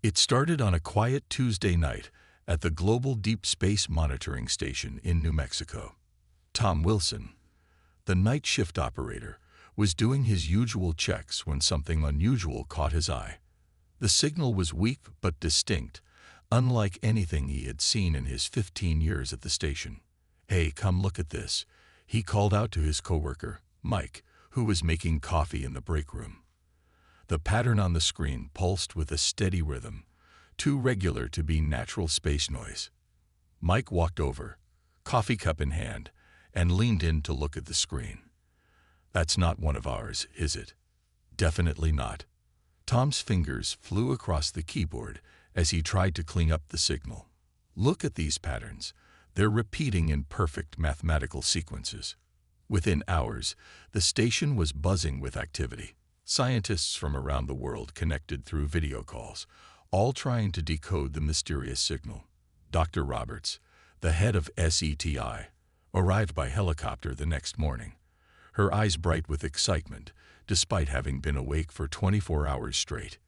It started on a quiet Tuesday night at the Global Deep Space Monitoring Station in New Mexico. Tom Wilson, the night shift operator, was doing his usual checks when something unusual caught his eye. The signal was weak but distinct, unlike anything he had seen in his 15 years at the station. "Hey, come look at this," he called out to his coworker, Mike, who was making coffee in the break room. The pattern on the screen pulsed with a steady rhythm, too regular to be natural space noise. Mike walked over, coffee cup in hand, and leaned in to look at the screen. "That's not one of ours, is it?" "Definitely not." Tom's fingers flew across the keyboard as he tried to clean up the signal. "Look at these patterns. They're repeating in perfect mathematical sequences." Within hours, the station was buzzing with activity. Scientists from around the world connected through video calls, all trying to decode the mysterious signal. Dr. Roberts, the head of SETI, arrived by helicopter the next morning, her eyes bright with excitement, despite having been awake for 24 hours straight.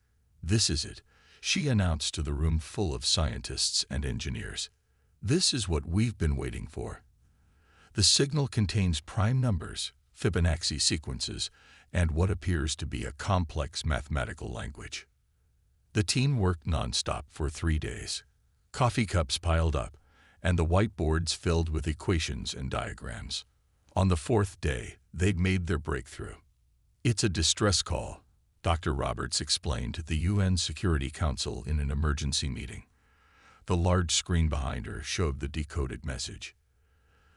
"This is it," she announced to the room full of scientists and engineers. "This is what we've been waiting for." The signal contains prime numbers, Fibonacci sequences, and what appears to be a complex mathematical language. The team worked nonstop for 3 days. Coffee cups piled up, and the whiteboards filled with equations and diagrams. On the 4th day, they'd made their breakthrough. "It's a distress call," Dr. Roberts explained to the UN Security Council in an emergency meeting. The large screen behind her showed the decoded message.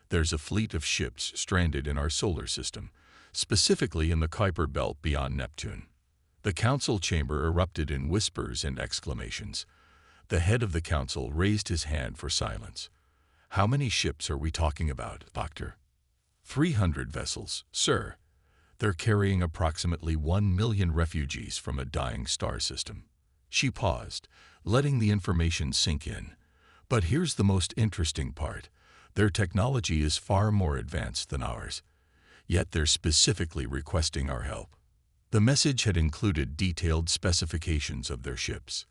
"There's a fleet of ships stranded in our solar system, specifically in the Kuiper Belt beyond Neptune." The council chamber erupted in whispers and exclamations. The head of the council raised his hand for silence. "How many ships are we talking about, Doctor?" 300 vessels, sir. They're carrying approximately 1 million refugees from a dying star system." She paused, letting the information sink in. "But here's the most interesting part. Their technology is far more advanced than ours. Yet they're specifically requesting our help." The message had included detailed specifications of their ships.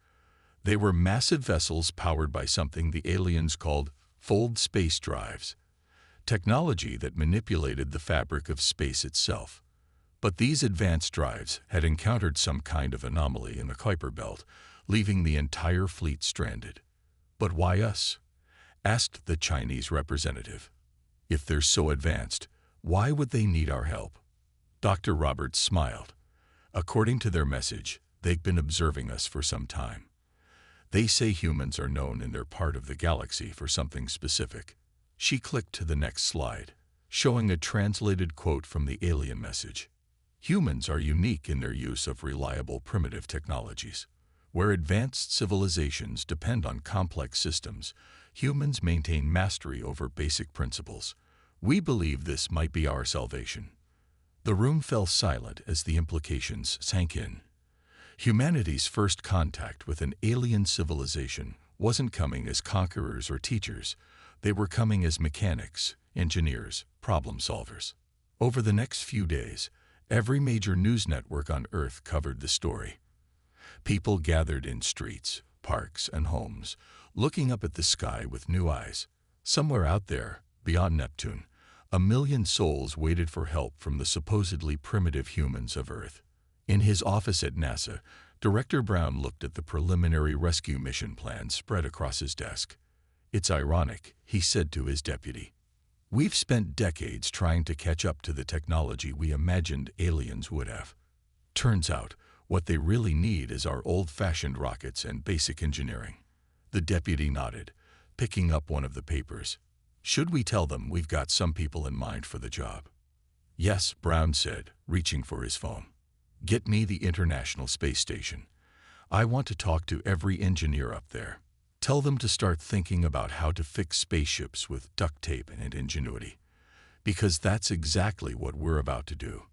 They were massive vessels powered by something the aliens called fold space drives, technology that manipulated the fabric of space itself. But these advanced drives had encountered some kind of anomaly in the Kuiper Belt, leaving the entire fleet stranded. "But why us?" asked the Chinese representative. "If they're so advanced, why would they need our help?" Dr. Roberts smiled. "According to their message, they've been observing us for some time. They say humans are known in their part of the galaxy for something specific." She clicked to the next slide, showing a translated quote from the alien message. "Humans are unique in their use of reliable primitive technologies. Where advanced civilizations depend on complex systems, humans maintain mastery over basic principles. We believe this might be our salvation." The room fell silent as the implications sank in. Humanity's first contact with an alien civilization wasn't coming as conquerors or teachers. They were coming as mechanics, engineers, problem solvers. Over the next few days, every major news network on Earth covered the story. People gathered in streets, parks, and homes, looking up at the sky with new eyes. Somewhere out there, beyond Neptune, 1 million souls waited for help from the supposedly primitive humans of Earth. In his office at NASA, Director Brown looked at the preliminary rescue mission plan spread across his desk. "It's ironic," he said to his deputy. "We've spent decades trying to catch up to the technology we imagined aliens would have. Turns out, what they really need is our old-fashioned rockets and basic engineering." The deputy nodded, picking up one of the papers. "Should we tell them we've got some people in mind for the job?" "Yes," Brown said, reaching for his phone. "Get me the International Space Station. I want to talk to every engineer up there. Tell them to start thinking about how to fix spaceships with duct tape and ingenuity. Because that's exactly what we're about to do."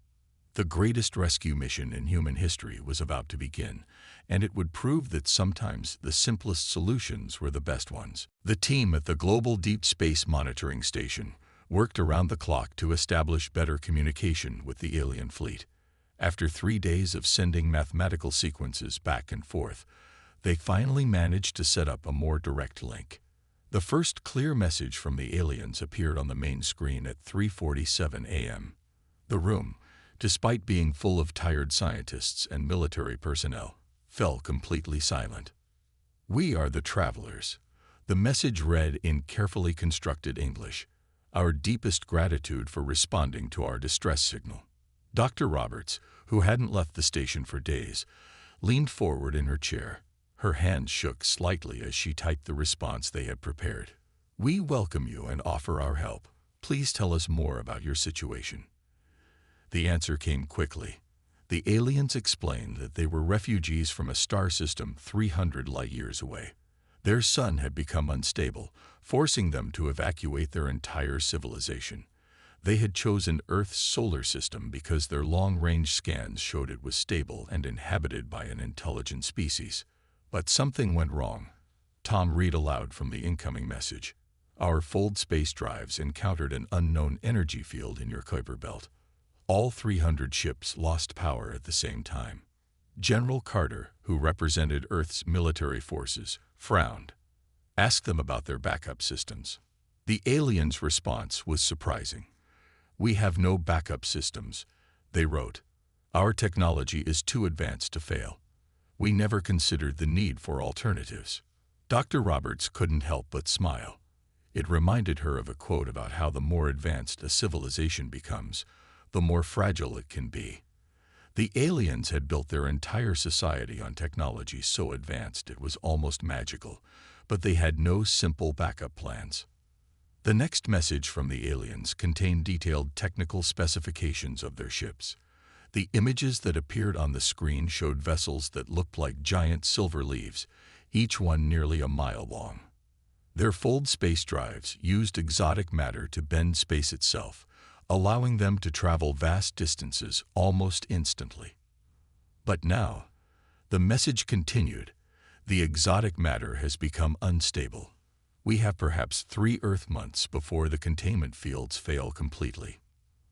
The greatest rescue mission in human history was about to begin, and it would prove that sometimes the simplest solutions were the best ones. The team at the Global Deep Space Monitoring Station worked around the clock to establish better communication with the alien fleet. After 3 days of sending mathematical sequences back and forth, They finally managed to set up a more direct link. The first clear message from the aliens appeared on the main screen at 3:47 a.m. The room, despite being full of tired scientists and military personnel, fell completely silent. "We are the travelers." The message read in carefully constructed English. "Our deepest gratitude for responding to our distress signal." Dr. Roberts, who hadn't left the station for days, leaned forward in her chair. Her hands shook slightly as she typed the response they had prepared. "We welcome you and offer our help. Please tell us more about your situation." The answer came quickly. The aliens explained that they were refugees from a star system 300 light-years away. Their sun had become unstable, forcing them to evacuate their entire civilization. They had chosen Earth's solar system because their long-range scans showed it was stable and inhabited by an intelligent species. But something went wrong. Tom read aloud from the incoming message. "Our fold space drives encountered an unknown energy field in your Kuiper belt. All 300 ships lost power at the same time." General Carter, who represented Earth's military forces, frowned. "Ask them about their backup systems." The aliens' response was surprising. "We have no backup systems," they wrote. "Our technology is too advanced to fail. We never considered the need for alternatives." Dr. Roberts couldn't help but smile. It reminded her of a quote about how the more advanced a civilization becomes, the more fragile it can be. The aliens had built their entire society on technology so advanced it was almost magical, but they had no simple backup plans. The next message from the aliens contained detailed technical specifications of their ships. The images that appeared on the screen showed vessels that looked like giant silver leaves, each one nearly a mile long. Their fold space drives used exotic matter to bend space itself, allowing them to travel vast distances almost instantly. But now, the message continued, "The exotic matter has become unstable. We have perhaps 3 Earth months before the containment fields fail completely."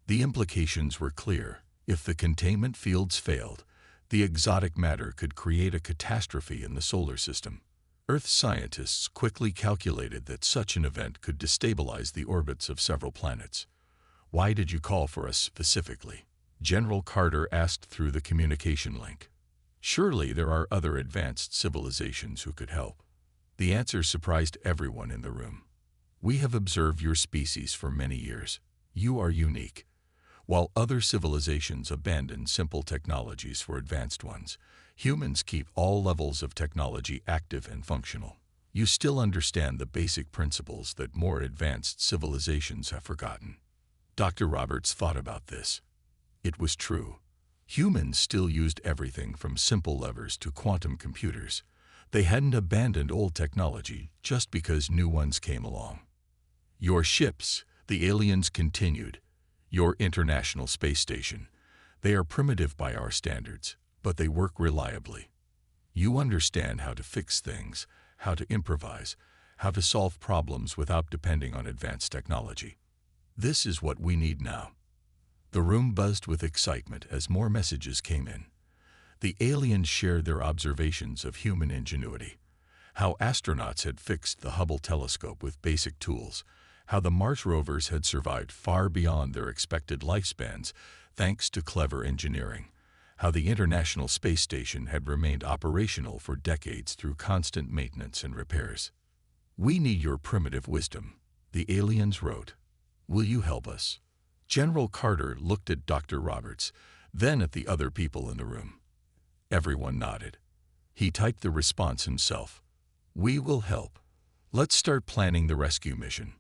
The implications were clear. If the containment fields failed, the exotic matter could create a catastrophe in the solar system. Earth scientists quickly calculated that such an event could destabilize the orbits of several planets. "Why did you call for us specifically?" General Carter asked through the communication link. "Surely there are other advanced civilizations who could help." The answer surprised everyone in the room. "We have observed your species for many years. You are unique. While other civilizations abandon simple technologies for advanced ones, humans keep all levels of technology active and functional. You still understand the basic principles that more advanced civilizations have forgotten." Dr. Roberts thought about this. It was true. Humans still used everything from simple levers to quantum computers. They hadn't abandoned old technology just because new ones came along. "Your ships," the aliens continued, "your International Space Station, they are primitive by our standards, but they work reliably. You understand how to fix things, how to improvise, how to solve problems without depending on advanced technology. This is what we need now." The room buzzed with excitement as more messages came in. The aliens shared their observations of human ingenuity, how astronauts had fixed the Hubble telescope with basic tools, how the Mars rovers had survived far beyond their expected lifespans thanks to clever engineering, how the International Space Station had remained operational for decades through constant maintenance and repairs. "We need your primitive wisdom," the aliens wrote. "Will you help us?" General Carter looked at Dr. Roberts, then at the other people in the room. Everyone nodded. He typed the response himself. "We will help. Let's start planning the rescue mission."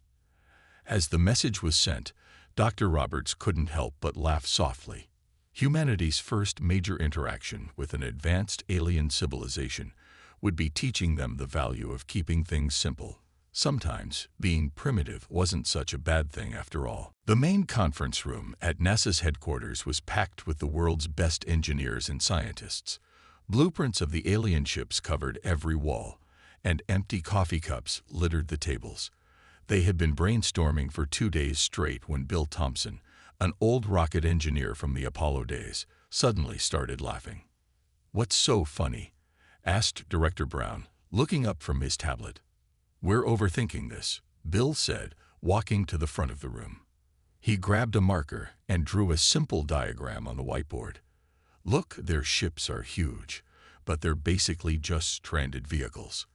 As the message was sent, Dr. Roberts couldn't help but laugh softly. Humanity's first major interaction with an advanced alien civilization would be teaching them the value of keeping things simple. Sometimes, being primitive wasn't such a bad thing after all. The main conference room at NASA's headquarters was packed with the world's best engineers and scientists. Blueprints of the alien ships covered every wall, and empty coffee cups littered the tables. They had been brainstorming for 2 days straight when Bill Thompson, an old rocket engineer from the Apollo days, suddenly started laughing. "What's so funny?" asked Director Brown, looking up from his tablet. "We're overthinking this," Bill said, walking to the front of the room. He grabbed a marker and drew a simple diagram on the whiteboard. "Look, their ships are huge, but they're basically just stranded vehicles.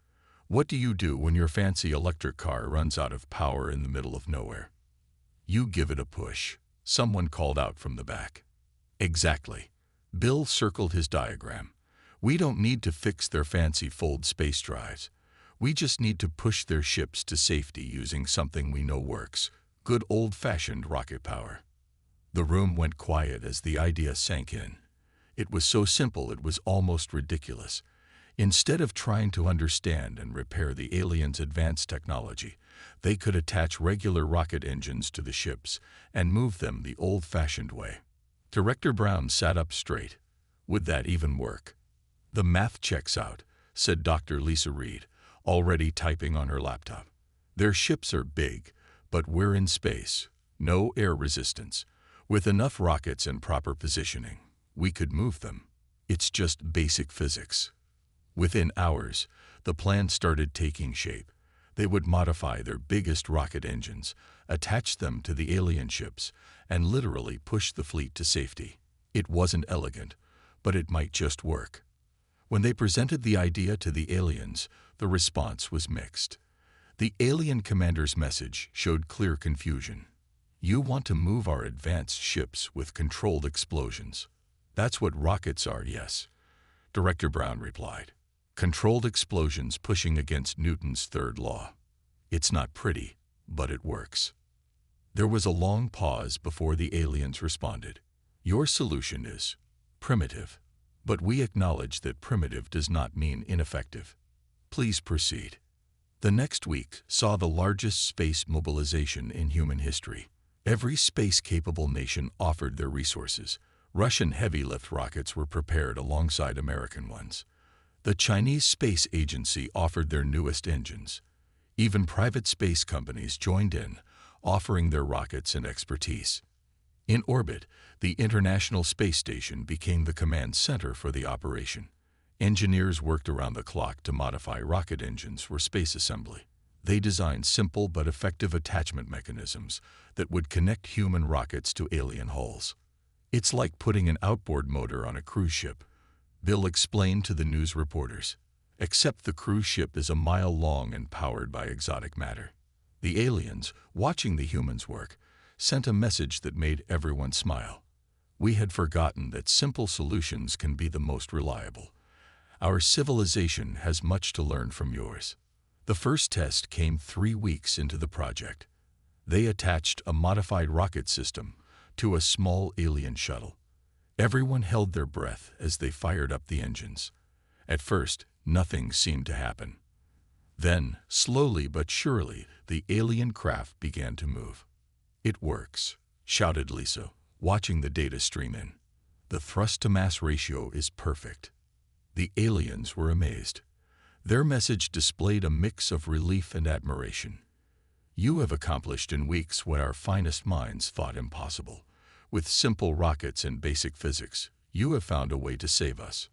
What do you do when your fancy electric car runs out of power in the middle of nowhere? You give it a push," someone called out from the back. "Exactly." Bill circled his diagram. "We don't need to fix their fancy fold space drives. We just need to push their ships to safety using something we know works. Good old-fashioned rocket power." The room went quiet as the idea sank in. It was so simple it was almost ridiculous. Instead of trying to understand and repair the aliens' advanced technology, they could attach regular rocket engines to the ships and move them the old-fashioned way. Director Brown sat up straight. "Would that even work?" "The math checks out," said Dr. Lisa Reed, already typing on her laptop. "Their ships are big, but we're in space. No air resistance. With enough rockets and proper positioning, we could move them. It's just basic physics." Within hours, the plan started taking shape. They would modify their biggest rocket engines, attach them to the alien ships, and literally push the fleet to safety. It wasn't elegant, but it might just work. When they presented the idea to the aliens, the response was mixed. The alien commander's message showed clear confusion. "You want to move our advanced ships with controlled explosions. That's what rockets are, yes," Director Brown replied. "Controlled explosions pushing against Newton's third law. It's not pretty, but it works." There was a long pause before the aliens responded. "Your solution is primitive, but we acknowledge that primitive does not mean ineffective. Please proceed." The next week saw the largest space mobilization in human history. Every space-capable nation offered their resources. Russian heavy-lift rockets were prepared alongside American ones. The Chinese Space Agency offered their newest engines. Even private space companies joined in, offering their rockets and expertise. In orbit, the International Space Station became the command center for the operation. Engineers worked around the clock to modify rocket engines for space assembly. They designed simple but effective attachment mechanisms that would connect human rockets to alien hulls. "It's like putting an outboard motor on a cruise ship," Bill explained to the news reporters. "Except the cruise ship is a mile long and powered by exotic matter." The aliens, watching the humans work, sent a message that made everyone smile. "We had forgotten that simple solutions can be the most reliable. Our civilization has much to learn from yours." The first test came 3 weeks into the project. They attached a modified rocket system to a small alien shuttle. Everyone held their breath as they fired up the engines. At first, nothing seemed to happen. Then, slowly but surely, the alien craft began to move. "It works," shouted Lisa, watching the data stream in. "The thrust-to-mass ratio is perfect." The aliens were amazed. Their message displayed a mix of relief and admiration. "You have accomplished in weeks what our finest minds thought impossible. With simple rockets and basic physics, you have found a way to save us."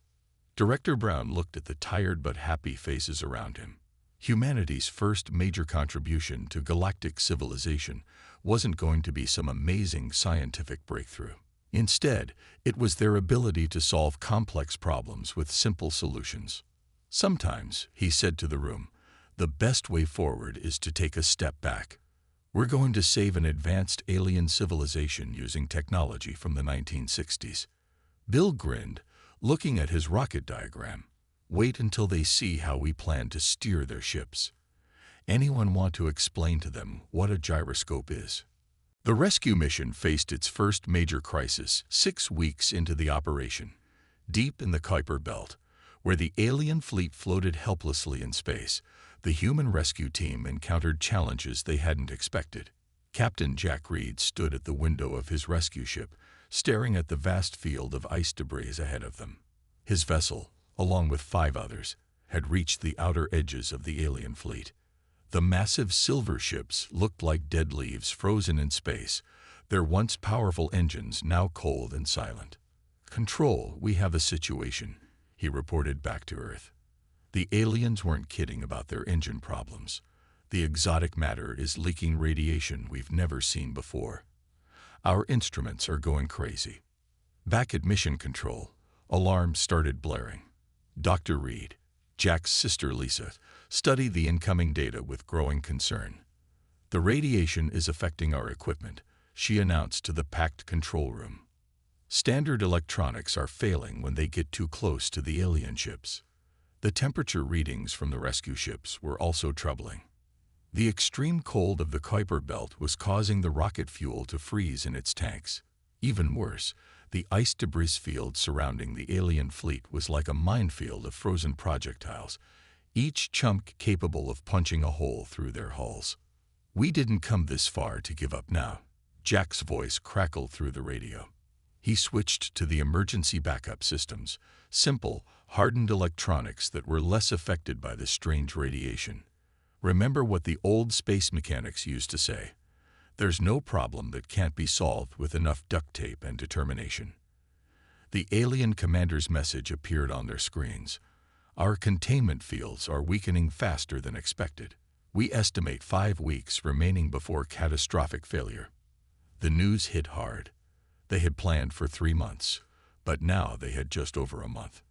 Director Brown looked at the tired but happy faces around him. Humanity's first major contribution to galactic civilization wasn't going to be some amazing scientific breakthrough. Instead, it was their ability to solve complex problems with simple solutions. "Sometimes," he said to the room, "the best way forward is to take a step back. We're going to save an advanced alien civilization using technology from the 1960s. Bill grinned, looking at his rocket diagram. "Wait until they see how we plan to steer their ships. Anyone want to explain to them what a gyroscope is?" The rescue mission faced its first major crisis 6 weeks into the operation. Deep in the Kuiper Belt, where the alien fleet floated helplessly in space, the human rescue team encountered challenges they hadn't expected. Captain Jack Reed stood at the window of his rescue ship, staring at the vast field of ice debris ahead of them. His vessel, along with 5 others, had reached the outer edges of the alien fleet. The massive silver ships looked like dead leaves frozen in space, their once powerful engines now cold and silent. "Control, we have a situation," he reported back to Earth. The aliens weren't kidding about their engine problems. The exotic matter is leaking radiation we've never seen before. Our instruments are going crazy. Back at Mission Control, alarms started blaring. Dr. Reed, Jack's sister Lisa, studied the incoming data with growing concern. "The radiation is affecting our equipment," she announced to the packed control room. "Standard electronics are failing when they get too close to the alien ships." The temperature readings from the rescue ships were also troubling. The extreme cold of the Kuiper Belt was causing the rocket fuel to freeze in its tanks. Even worse, the ice debris field surrounding the alien fleet was like a minefield of frozen projectiles, each chunk capable of punching a hole through their hulls. "We didn't come this far to give up now." Jack's voice crackled through the radio. He switched to the emergency backup systems, simple, hardened electronics that were less affected by the strange radiation. "Remember what the old space mechanics used to say: there's no problem that can't be solved with enough duct tape and determination." The alien commander's message appeared on their screens. "Our containment fields are weakening faster than expected. We estimate 5 weeks remaining before catastrophic failure." The news hit hard. They had planned for 3 months, but now they had just over a month.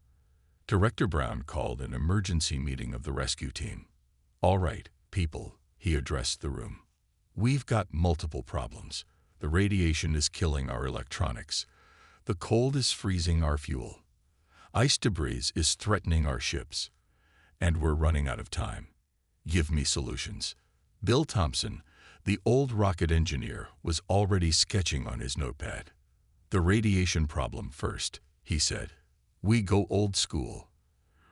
Director Brown called an emergency meeting of the rescue team. "All right, people," he addressed the room. "We've got multiple problems. The radiation is killing our electronics. The cold is freezing our fuel. Ice debris is threatening our ships. And we're running out of time. Give me solutions." Bill Thompson, the old rocket engineer, was already sketching on his notepad. "The radiation problem first," he said. "We go old school.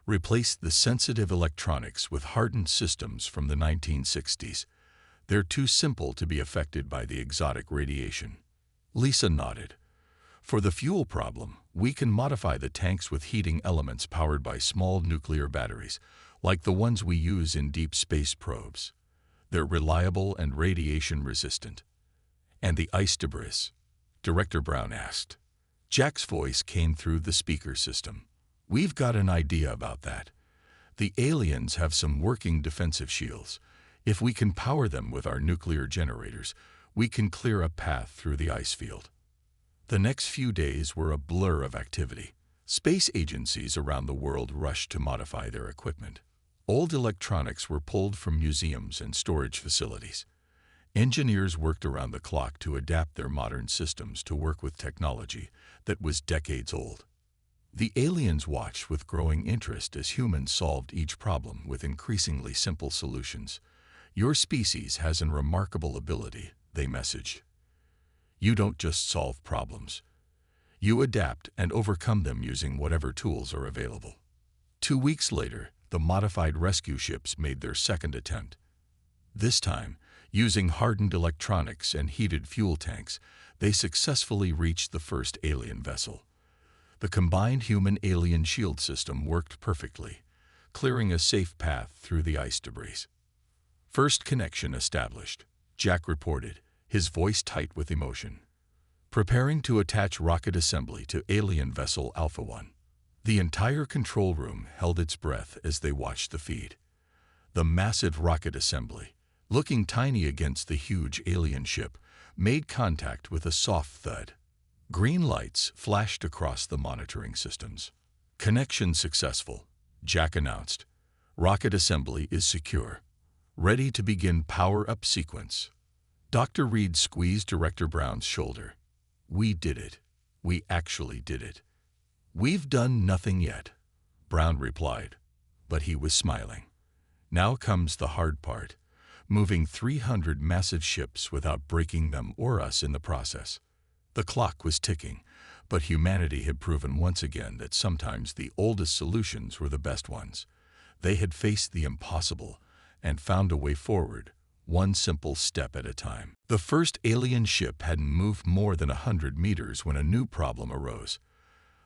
Replace the sensitive electronics with hardened systems from the 1960s. They're too simple to be affected by the exotic radiation." Lisa nodded. "For the fuel problem, we can modify the tanks with heating elements powered by small nuclear batteries, like the ones we use in deep space probes. They're reliable and radiation resistant." "And the ice debris?" Director Brown asked. Jack's voice came through the speaker system. "We've got an idea about that. The aliens have some working defensive shields. If we can power them with our nuclear generators, we can clear a path through the ice field." The next few days were a blur of activity. Space agencies around the world rushed to modify their equipment. Old electronics were pulled from museums and storage facilities. Engineers worked around the clock to adapt their modern systems to work with technology that was decades old. The aliens watched with growing interest as humans solved each problem with increasingly simple solutions. "Your species has a remarkable ability," they messaged. "You don't just solve problems. You adapt and overcome them using whatever tools are available." 2 weeks later, the modified rescue ships made their second attempt. This time, using hardened electronics and heated fuel tanks, they successfully reached the first alien vessel. The combined human-alien shield system worked perfectly, clearing a safe path through the ice debris. "First connection established," Jack reported, his voice tight with emotion. "Preparing to attach rocket assembly to alien vessel Alpha 1. The entire control room held its breath as they watched the feed. The massive rocket assembly, looking tiny against the huge alien ship, made contact with a soft thud. Green lights flashed across the monitoring systems. "Connection successful," Jack announced. "Rocket assembly is secure. Ready to begin power-up sequence." Dr. Reed squeezed Director Brown's shoulder. "We did it. We actually did it." "We've done nothing yet," Brown replied, but he was smiling. "Now comes the hard part, moving 300 massive ships without breaking them or us in the process." The clock was ticking, but humanity had proven once again that sometimes the oldest solutions were the best ones. They had faced the impossible and found a way forward, one simple step at a time. The first alien ship hadn't moved more than 100 meters when a new problem arose.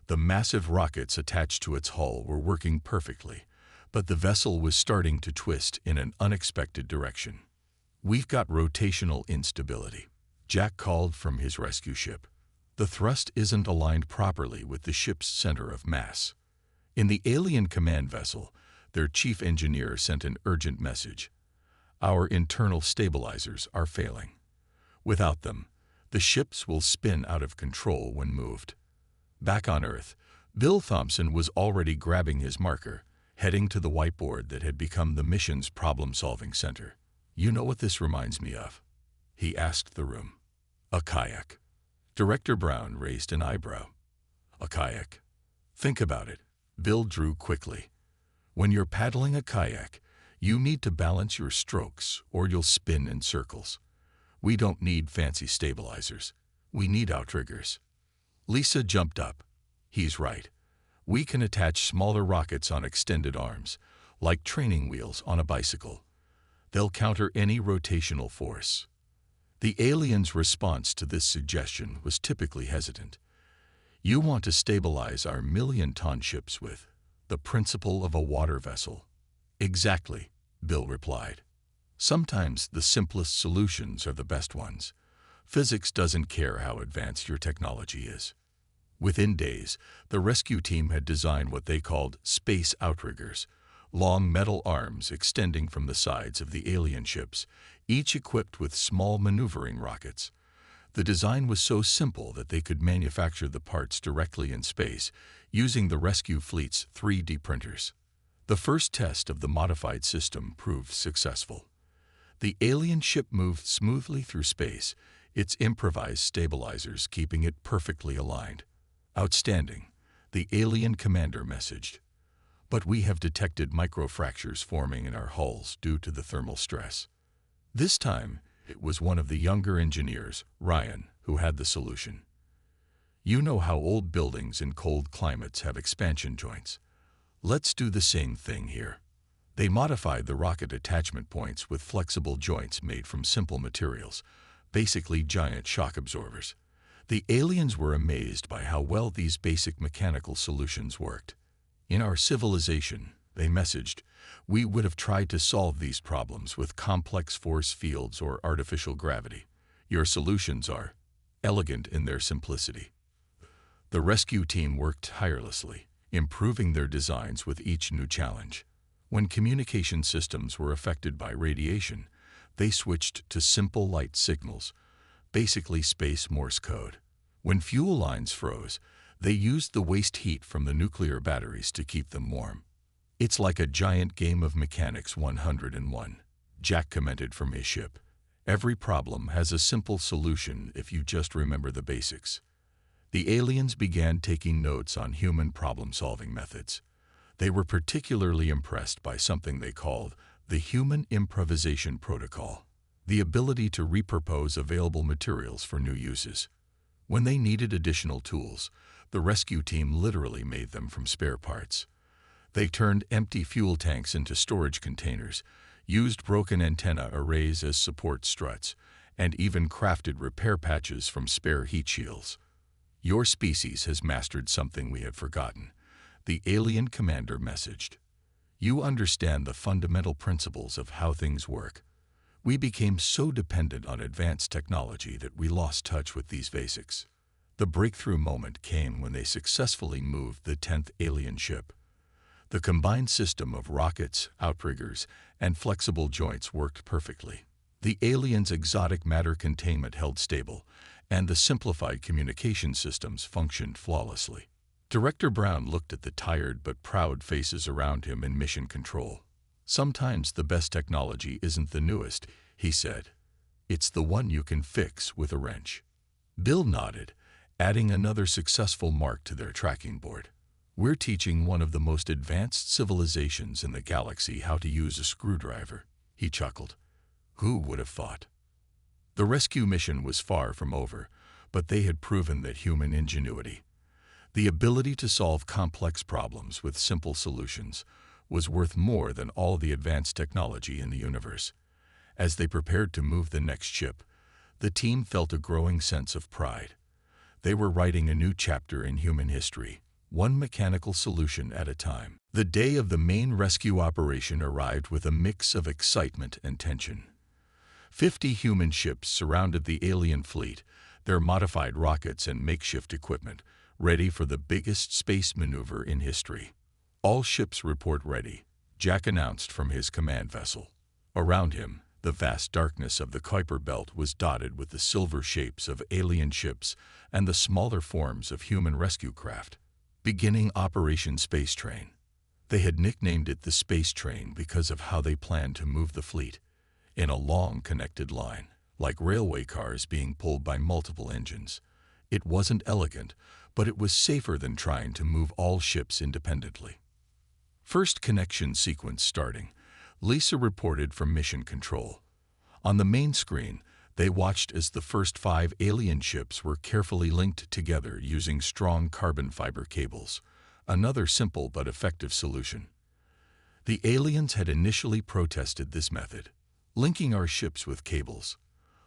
The massive rockets attached to its hull were working perfectly, but the vessel was starting to twist in an unexpected direction. "We've got rotational instability," Jack called from his rescue ship. "The thrust isn't aligned properly with the ship's center of mass." In the alien command vessel, their chief engineer sent an urgent message. Our internal stabilizers are failing. Without them, the ships will spin out of control when moved. Back on Earth, Bill Thompson was already grabbing his marker, heading to the whiteboard that had become the mission's problem-solving center. "You know what this reminds me of?" he asked the room. "A kayak." Director Brown raised an eyebrow. "A kayak? Think about it." Bill drew quickly. "When you're paddling a kayak, you need to balance your strokes or you'll spin in circles. We don't need fancy stabilizers. We need outriggers." Lisa jumped up. "He's right. We can attach smaller rockets on extended arms, like training wheels on a bicycle. They'll counter any rotational force." The aliens' response to this suggestion was typically hesitant. "You want to stabilize our million-ton ships with the principle of a water vessel." "Exactly," Bill replied. "Sometimes the simplest solutions are the best ones. Physics doesn't care how advanced your technology is." Within days, the rescue team had designed what they called space outriggers, long metal arms extending from the sides of the alien ships, each equipped with small maneuvering rockets. The design was so simple that they could manufacture the parts directly in space, using the rescue fleet's 3D printers. The first test of the modified system proved successful. The alien ship moved smoothly through space, its improvised stabilizers keeping it perfectly aligned. "Outstanding," the alien commander messaged. "But we have detected microfractures forming in our hulls due to the thermal stress." This time, it was one of the younger engineers, Ryan, who had the solution. "You know how old buildings in cold climates have expansion joints. Let's do the same thing here." They modified the rocket attachment points with flexible joints made from simple materials, basically giant shock absorbers. The aliens were amazed by how well these basic mechanical solutions worked. "In our civilization," they messaged, "we would have tried to solve these problems with complex force fields or artificial gravity. Your solutions are elegant in their simplicity." The rescue team worked tirelessly, improving their designs with each new challenge. When communication systems were affected by radiation, they switched to simple light signals, basically space Morse code. When fuel lines froze, they used the waste heat from the nuclear batteries to keep them warm. "It's like a giant game of mechanics 101, Jack commented from his ship. "Every problem has a simple solution if you just remember the basics." The aliens began taking notes on human problem-solving methods. They were particularly impressed by something they called the Human Improvisation Protocol, the ability to repurpose available materials for new uses. When they needed additional tools, the rescue team literally made them from spare parts. They turned empty fuel tanks into storage containers, used broken antenna arrays as support struts, and even crafted repair patches from spare heat shields. "Your species has mastered something we had forgotten," the alien commander messaged. "You understand the fundamental principles of how things work. We became so dependent on advanced technology that we lost touch with these basics." The breakthrough moment came when they successfully moved the 10th alien ship. The combined system of rockets, outriggers, and flexible joints worked perfectly. The aliens' exotic matter containment held stable, and the simplified communication systems functioned flawlessly. Director Brown looked at the tired but proud faces around him in mission control. "Sometimes the best technology isn't the newest," he said. "It's the one you can fix with a wrench." Bill nodded, adding another successful mark to their tracking board. "We're teaching one of the most advanced civilizations in the galaxy how to use a screwdriver," he chuckled. "Who would have thought?" The rescue mission was far from over, but they had proven that human ingenuity, the ability to solve complex problems with simple solutions, was worth more than all the advanced technology in the universe. As they prepared to move the next ship, the team felt a growing sense of pride. They were writing a new chapter in human history, one mechanical solution at a time. The day of the main rescue operation arrived with a mix of excitement and tension. 50 human ships surrounded the alien fleet, their modified rockets and makeshift equipment, ready for the biggest space maneuver in history. "All ships report ready," Jack announced from his command vessel. Around him, the vast darkness of the Kuiper Belt was dotted with the silver shapes of alien ships and the smaller forms of human rescue craft. Beginning Operation Space Train. They had nicknamed it the Space Train because of how they planned to move the fleet in a long connected line, like railway cars being pulled by multiple engines. It wasn't elegant, but it was safer than trying to move all ships independently. First connection sequence starting. Lisa reported from Mission Control. On the main screen, they watched as the first 5 alien ships were carefully linked together using strong carbon fiber cables, another simple but effective solution. The aliens had initially protested this method, linking our ships with cables,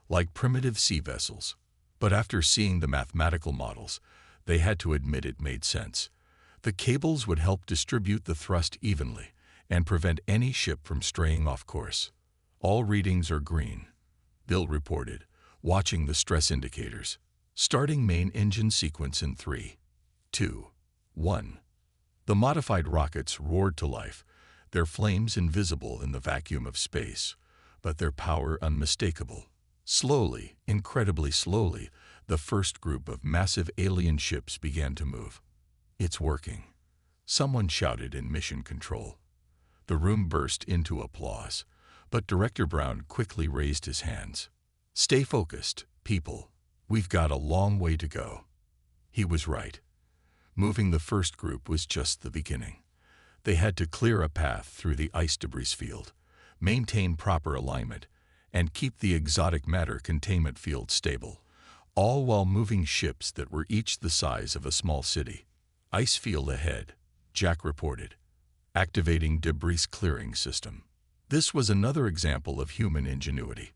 like primitive sea vessels. But after seeing the mathematical models, they had to admit it made sense. The cables would help distribute the thrust evenly and prevent any ship from straying off course. All readings are green, Bill reported, watching the stress indicators. Starting main engine sequence in 3, 2, 1. The modified rockets roared to life, their flames invisible in the vacuum of space, but their power unmistakable. Slowly, incredibly slowly, the first group of massive alien ships began to move. "It's working," someone shouted in Mission Control. The room burst into applause, but Director Brown quickly raised his hands. "Stay focused, people. We've got a long way to go." He was right. Moving the first group was just the beginning. They had to clear a path through the ice debris field, maintain proper alignment, and keep the exotic matter containment field stable, all while moving ships that were each the size of a small city. "Ice field ahead," Jack reported, activating debris clearing system. This was another example of human ingenuity.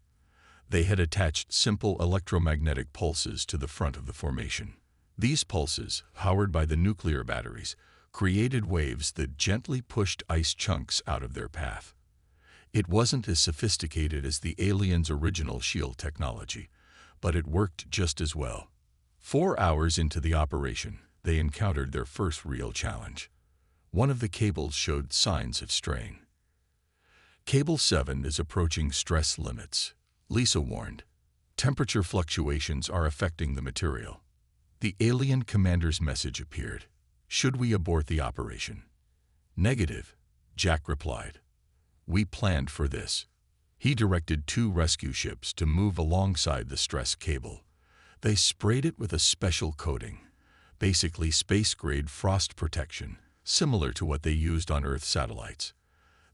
They had attached simple electromagnetic pulses to the front of the formation. These pulses, powered by the nuclear batteries, created waves that gently pushed ice chunks out of their path. It wasn't as sophisticated as the aliens' original shield technology, but it worked just as well. 4 hours into the operation, they encountered their first real challenge. One of the cables showed signs of strain. "Cable 7 is approaching stress limits," Lisa warned. "Temperature fluctuations are affecting the material." The alien commander's message appeared. "Should we abort the operation?" "Negative," Jack replied. "We planned for this." He directed 2 rescue ships to move alongside the stress cable. They sprayed it with a special coating, basically space-grade frost protection, similar to what they used on Earth satellites.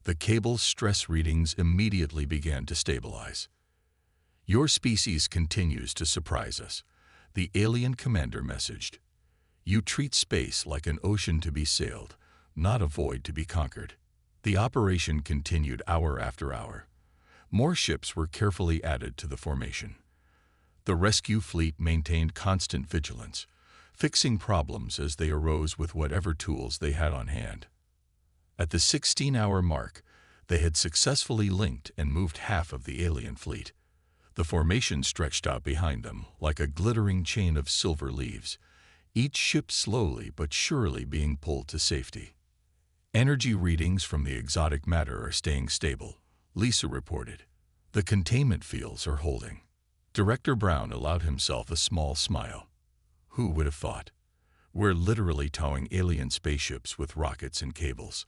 The cable's stress readings immediately began to stabilize. "Your species continues to surprise us," the alien commander messaged. "You treat space like an ocean to be sailed, not a void to be conquered." The operation continued hour after hour. More ships were carefully added to the formation. The rescue fleet maintained constant vigilance, fixing problems as they arose with whatever tools they had on hand. At the 16-hour mark, they had successfully linked and moved half of the alien fleet. The formation stretched out behind them like a glittering chain of silver leaves, each ship slowly but surely being pulled to safety. "Energy readings from the exotic matter are staying stable," Lisa reported. "The containment fields are holding." Director Brown allowed himself a small smile. "Who would have thought? We're literally towing alien spaceships with rockets and cables."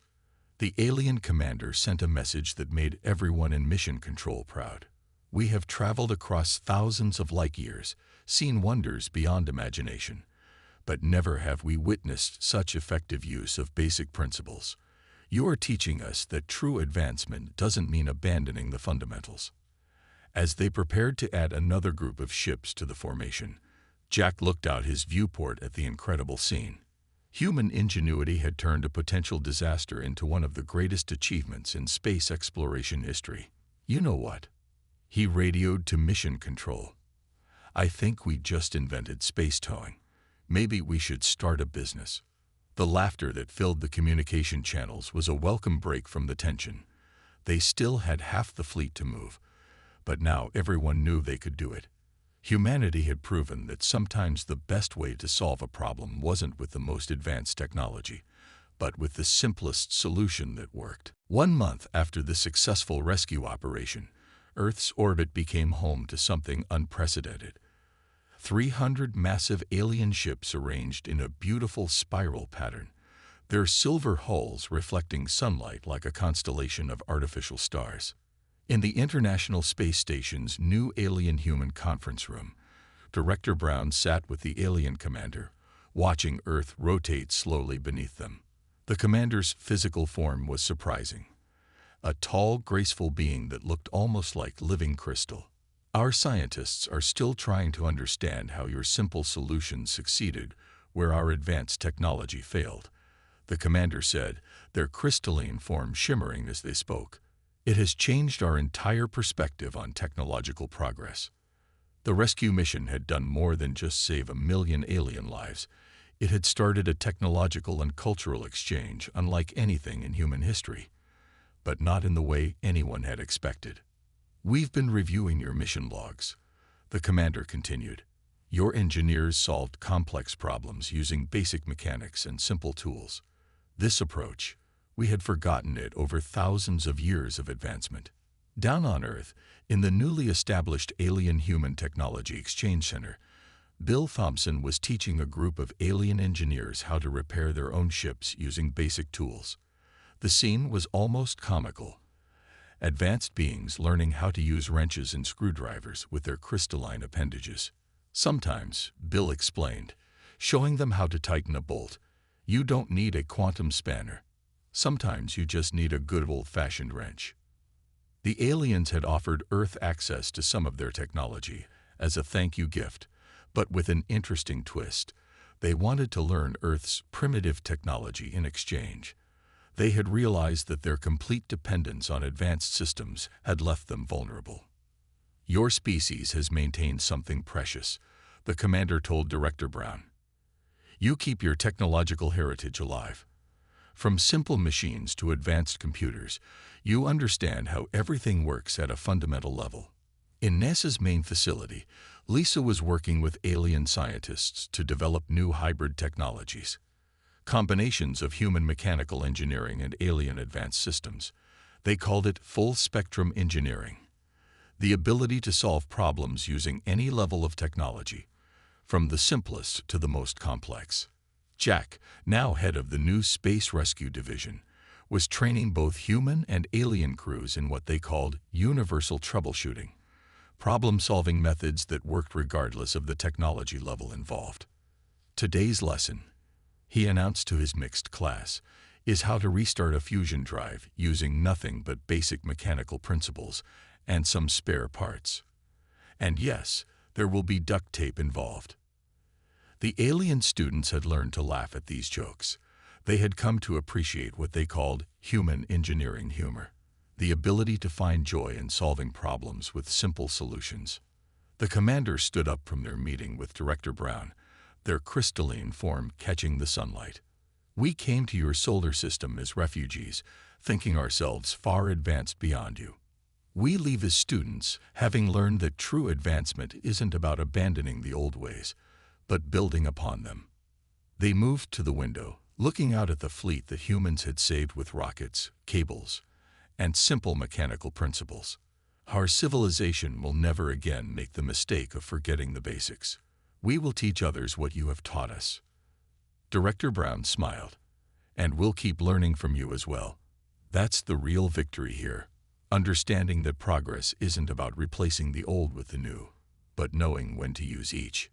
The alien commander sent a message that made everyone in Mission Control proud. "We have traveled across thousands of light years, seen wonders beyond imagination, but never have we witnessed such effective use of basic principles. You are teaching us that true advancement doesn't mean abandoning the fundamentals." As they prepared to add another group of ships to the formation, Jack looked out his viewport at the incredible scene. Human ingenuity had turned a potential disaster into one of the greatest achievements in space exploration history. "You know what?" He radioed to Mission Control. "I think we just invented space towing. Maybe we should start a business." The laughter that filled the communication channels was a welcome break from the tension. They still had half the fleet to move, but now everyone knew they could do it. Humanity had proven that sometimes the best way to solve a problem wasn't with the most advanced technology, but with the simplest solution that worked. 1 month after the successful rescue operation, Earth's orbit became home to something unprecedented. 300 massive alien ships arranged in a beautiful spiral pattern, their silver hulls reflecting sunlight like a constellation of artificial stars. In the International Space Station's new alien-human conference room, Director Brown sat with the alien commander, watching Earth rotate slowly beneath them. The commander's physical form was surprising. A tall, graceful being that looked almost like living crystal. Our scientists are still trying to understand how your simple solutions succeeded where our advanced technology failed, the commander said, their crystalline form shimmering as they spoke. It has changed our entire perspective on technological progress. The rescue mission had done more than just save 1 million alien lives. It had started a technological and cultural exchange unlike anything in human history, but not in the way anyone had expected. We've been reviewing your mission logs, the commander continued. Your engineers solved complex problems using basic mechanics and simple tools. This approach, we had forgotten it over thousands of years of advancement. Down on Earth, in the newly established Alien-Human Technology Exchange Center, Bill Thompson was teaching a group of alien engineers how to repair their own ships using basic tools. The scene was almost comical. Advanced beings learning how to use wrenches and screwdrivers with their crystalline appendages. Sometimes, Bill explained, showing them how to tighten a bolt, you don't need a quantum spanner. Sometimes you just need a good old-fashioned wrench. The aliens had offered Earth access to some of their technology as a thank-you gift, but with an interesting twist. They wanted to learn Earth's primitive technology in exchange. They had realized that their complete dependence on advanced systems had left them vulnerable. Your species has maintained something precious, the commander told Director Brown. You keep your technological heritage alive. From simple machines to advanced computers, you understand how everything works at a fundamental level. In NASA's main facility, Lisa was working with alien scientists to develop new hybrid technologies. Combinations of human mechanical engineering and alien advanced systems. They called it full-spectrum engineering. The ability to solve problems using any level of technology, from the simplest to the most complex. Jack, now head of the new Space Rescue Division, was training both human and alien crews in what they called universal troubleshooting, problem-solving methods that worked regardless of the technology level involved. Today's lesson, he announced to his mixed class, is how to restart a fusion drive using nothing but basic mechanical principles and some spare parts. And yes, there will be duct tape involved. The alien students had learned to laugh at these jokes. They had come to appreciate what they called human engineering humor, the ability to find joy in solving problems with simple solutions. The commander stood up from their meeting with Director Brown, their crystalline form catching the sunlight. We came to your solar system as refugees, thinking ourselves far advanced beyond you. We leave as students, having learned that true advancement isn't about abandoning the old ways, but building upon them. They moved to the window, looking out at the fleet that humans had saved with rockets, cables, and simple mechanical principles. Our civilization will never again make the mistake of forgetting the basics. We will teach others what you have taught us. Director Brown smiled. And we'll keep learning from you as well. That's the real victory here. Understanding that progress isn't about replacing the old with the new, but knowing when to use each.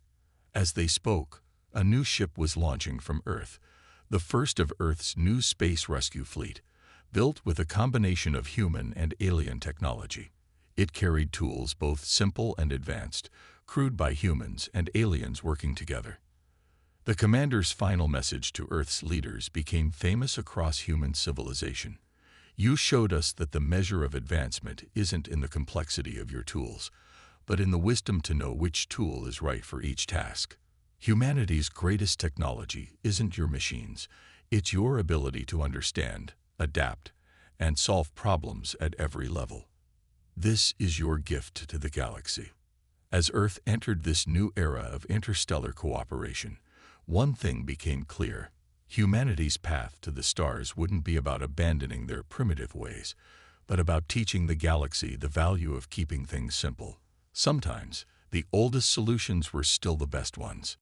As they spoke, a new ship was launching from Earth, the first of Earth's new space rescue fleet, built with a combination of human and alien technology. It carried tools both simple and advanced, crewed by humans and aliens working together. The commander's final message to Earth's leaders became famous across human civilization. You showed us that the measure of advancement isn't in the complexity of your tools, but in the wisdom to know which tool is right for each task. Humanity's greatest technology isn't your machines, it's your ability to understand, adapt, and solve problems at every level. This is your gift to the galaxy. As Earth entered this new era of interstellar cooperation, one thing became clear. Humanity's path to the stars wouldn't be about abandoning their primitive ways, but about teaching the galaxy the value of keeping things simple. Sometimes, the oldest solutions were still the best ones.